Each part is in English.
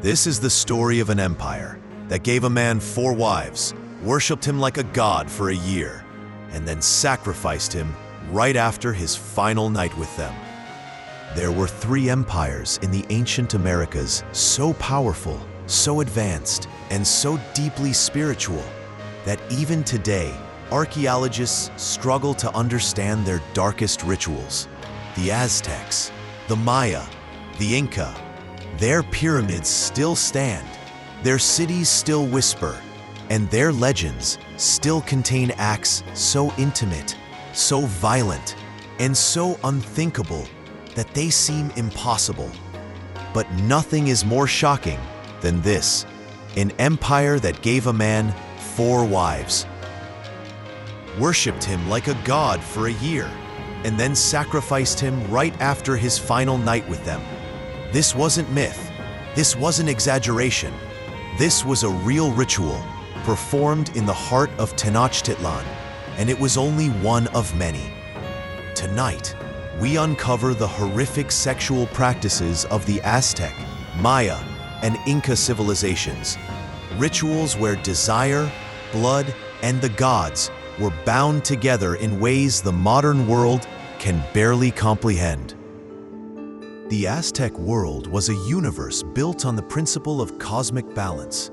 This is the story of an empire that gave a man 4 wives, worshipped him like a god for a year, and then sacrificed him right after his final night with them. There were 3 empires in the ancient Americas so powerful, so advanced, and so deeply spiritual that even today, archaeologists struggle to understand their darkest rituals. The Aztecs, the Maya, the Inca, their pyramids still stand, their cities still whisper, and their legends still contain acts so intimate, so violent, and so unthinkable that they seem impossible. But nothing is more shocking than this: an empire that gave a man 4 wives, worshipped him like a god for a year, and then sacrificed him right after his final night with them. This wasn't myth. This wasn't exaggeration. This was a real ritual performed in the heart of Tenochtitlan, and it was only one of many. Tonight, we uncover the horrific sexual practices of the Aztec, Maya, and Inca civilizations, rituals where desire, blood, and the gods were bound together in ways the modern world can barely comprehend. The Aztec world was a universe built on the principle of cosmic balance.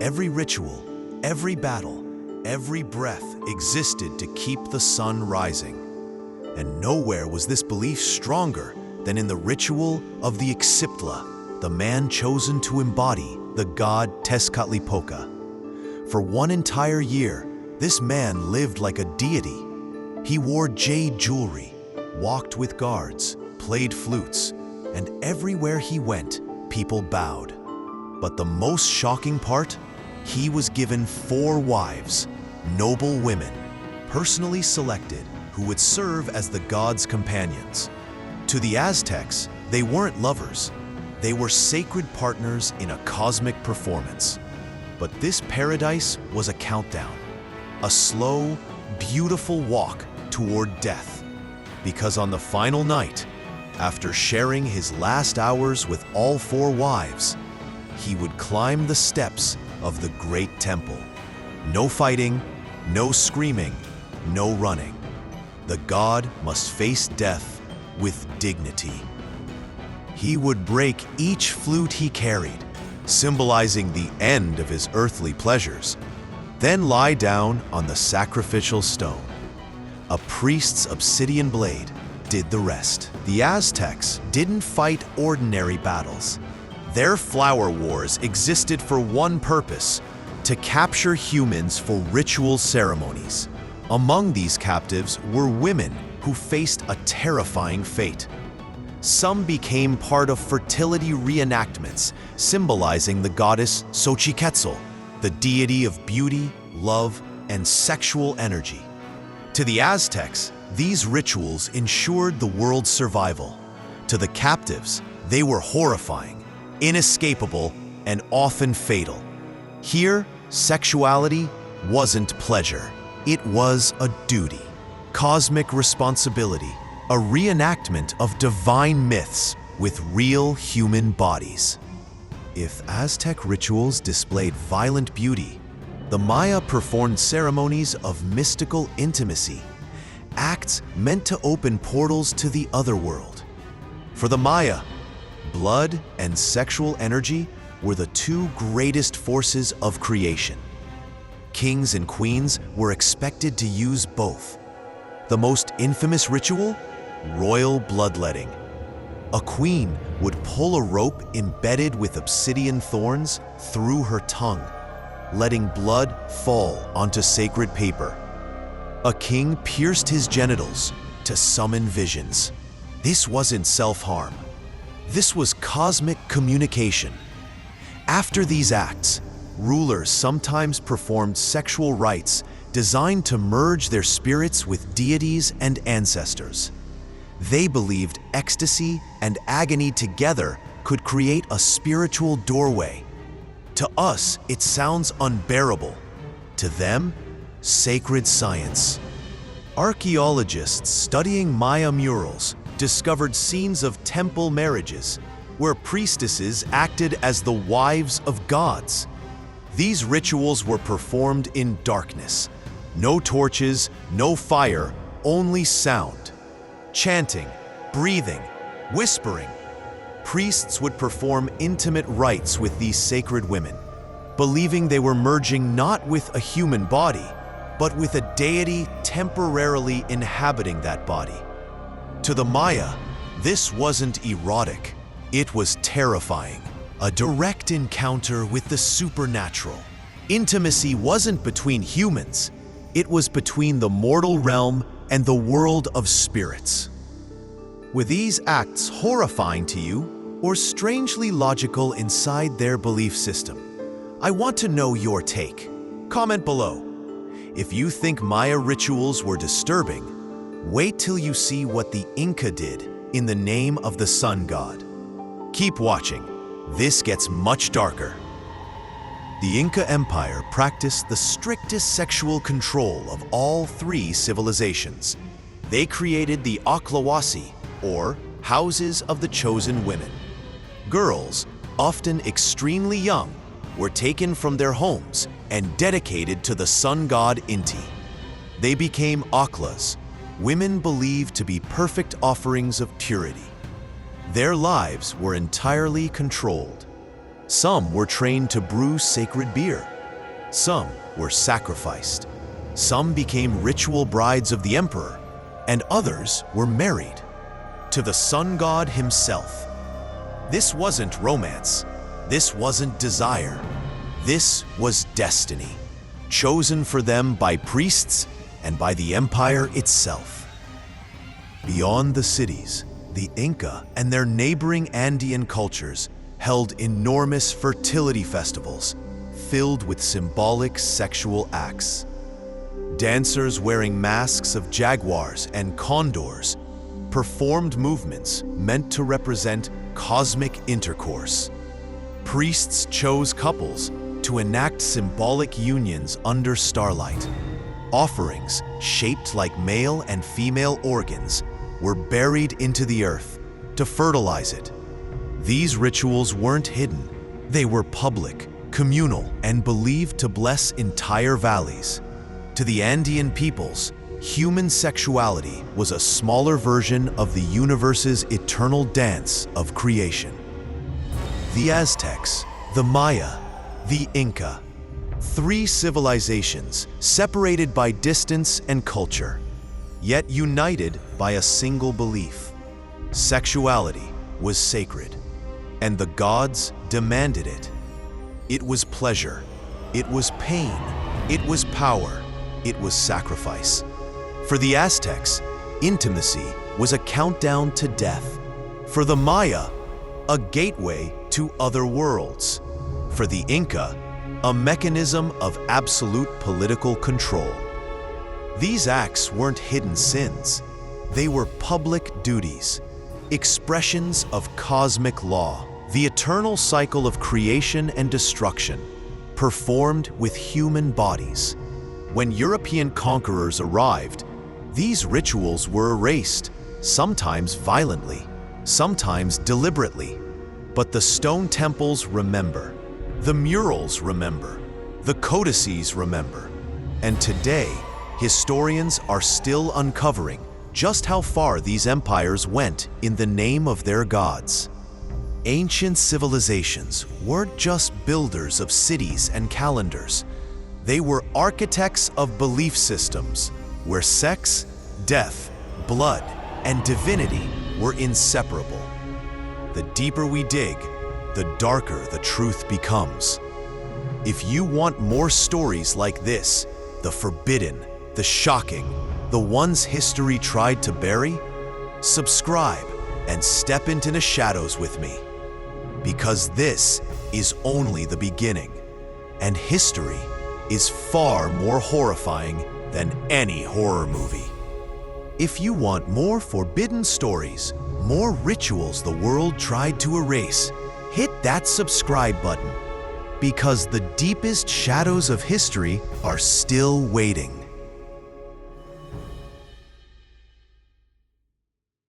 Every ritual, every battle, every breath existed to keep the sun rising. And nowhere was this belief stronger than in the ritual of the Ixiptla, the man chosen to embody the god Tezcatlipoca. For one entire year, this man lived like a deity. He wore jade jewelry, walked with guards, played flutes, and everywhere he went, people bowed. But the most shocking part? He was given 4 wives, noble women, personally selected, who would serve as the god's companions. To the Aztecs, they weren't lovers. They were sacred partners in a cosmic performance. But this paradise was a countdown, a slow, beautiful walk toward death. Because on the final night, after sharing his last hours with all 4 wives, he would climb the steps of the great temple. No fighting, no screaming, no running. The god must face death with dignity. He would break each flute he carried, symbolizing the end of his earthly pleasures, then lie down on the sacrificial stone. A priest's obsidian blade did the rest. The Aztecs didn't fight ordinary battles. Their flower wars existed for one purpose: to capture humans for ritual ceremonies. Among these captives were women who faced a terrifying fate. Some became part of fertility reenactments, symbolizing the goddess Xochiquetzal, the deity of beauty, love, and sexual energy. To the Aztecs, these rituals ensured the world's survival. To the captives, they were horrifying, inescapable, and often fatal. Here, sexuality wasn't pleasure. It was a duty, cosmic responsibility, a reenactment of divine myths with real human bodies. If Aztec rituals displayed violent beauty, the Maya performed ceremonies of mystical intimacy, acts meant to open portals to the other world. For the Maya, blood and sexual energy were the 2 greatest forces of creation. Kings and queens were expected to use both. The most infamous ritual? Royal bloodletting. A queen would pull a rope embedded with obsidian thorns through her tongue, letting blood fall onto sacred paper. A king pierced his genitals to summon visions. This wasn't self-harm. This was cosmic communication. After these acts, rulers sometimes performed sexual rites designed to merge their spirits with deities and ancestors. They believed ecstasy and agony together could create a spiritual doorway. To us, it sounds unbearable. To them, sacred science. Archaeologists studying Maya murals discovered scenes of temple marriages, where priestesses acted as the wives of gods. These rituals were performed in darkness. No torches, no fire, only sound. Chanting, breathing, whispering. Priests would perform intimate rites with these sacred women, believing they were merging not with a human body, but with a deity temporarily inhabiting that body. To the Maya, this wasn't erotic, it was terrifying. A direct encounter with the supernatural. Intimacy wasn't between humans, it was between the mortal realm and the world of spirits. Were these acts horrifying to you, or strangely logical inside their belief system? I want to know your take. Comment below. If you think Maya rituals were disturbing, wait till you see what the Inca did in the name of the sun god. Keep watching. This gets much darker. The Inca Empire practiced the strictest sexual control of all three civilizations. They created the Aklawasi, or houses of the chosen women. Girls, often extremely young, were taken from their homes and dedicated to the sun god Inti. They became Aklas, women believed to be perfect offerings of purity. Their lives were entirely controlled. Some were trained to brew sacred beer. Some were sacrificed. Some became ritual brides of the emperor, and others were married to the sun god himself. This wasn't romance. This wasn't desire. This was destiny, chosen for them by priests and by the empire itself. Beyond the cities, the Inca and their neighboring Andean cultures held enormous fertility festivals filled with symbolic sexual acts. Dancers wearing masks of jaguars and condors performed movements meant to represent cosmic intercourse. Priests chose couples to enact symbolic unions under starlight. Offerings shaped like male and female organs were buried into the earth to fertilize it. These rituals weren't hidden. They were public, communal, and believed to bless entire valleys. To the Andean peoples, human sexuality was a smaller version of the universe's eternal dance of creation. The Aztecs, the Maya, the Inca, three civilizations separated by distance and culture, yet united by a single belief. Sexuality was sacred, and the gods demanded it. It was pleasure, it was pain, it was power, it was sacrifice. For the Aztecs, intimacy was a countdown to death. For the Maya, a gateway to other worlds. For the Inca, a mechanism of absolute political control. These acts weren't hidden sins. They were public duties, expressions of cosmic law, the eternal cycle of creation and destruction, performed with human bodies. When European conquerors arrived, these rituals were erased, sometimes violently, sometimes deliberately. But the stone temples remember. The murals remember, the codices remember, and today, historians are still uncovering just how far these empires went in the name of their gods. Ancient civilizations weren't just builders of cities and calendars. They were architects of belief systems where sex, death, blood, and divinity were inseparable. The deeper we dig, the darker the truth becomes. If you want more stories like this, the forbidden, the shocking, the ones history tried to bury, subscribe and step into the shadows with me. Because this is only the beginning, and history is far more horrifying than any horror movie. If you want more forbidden stories, more rituals the world tried to erase, hit that subscribe button, because the deepest shadows of history are still waiting.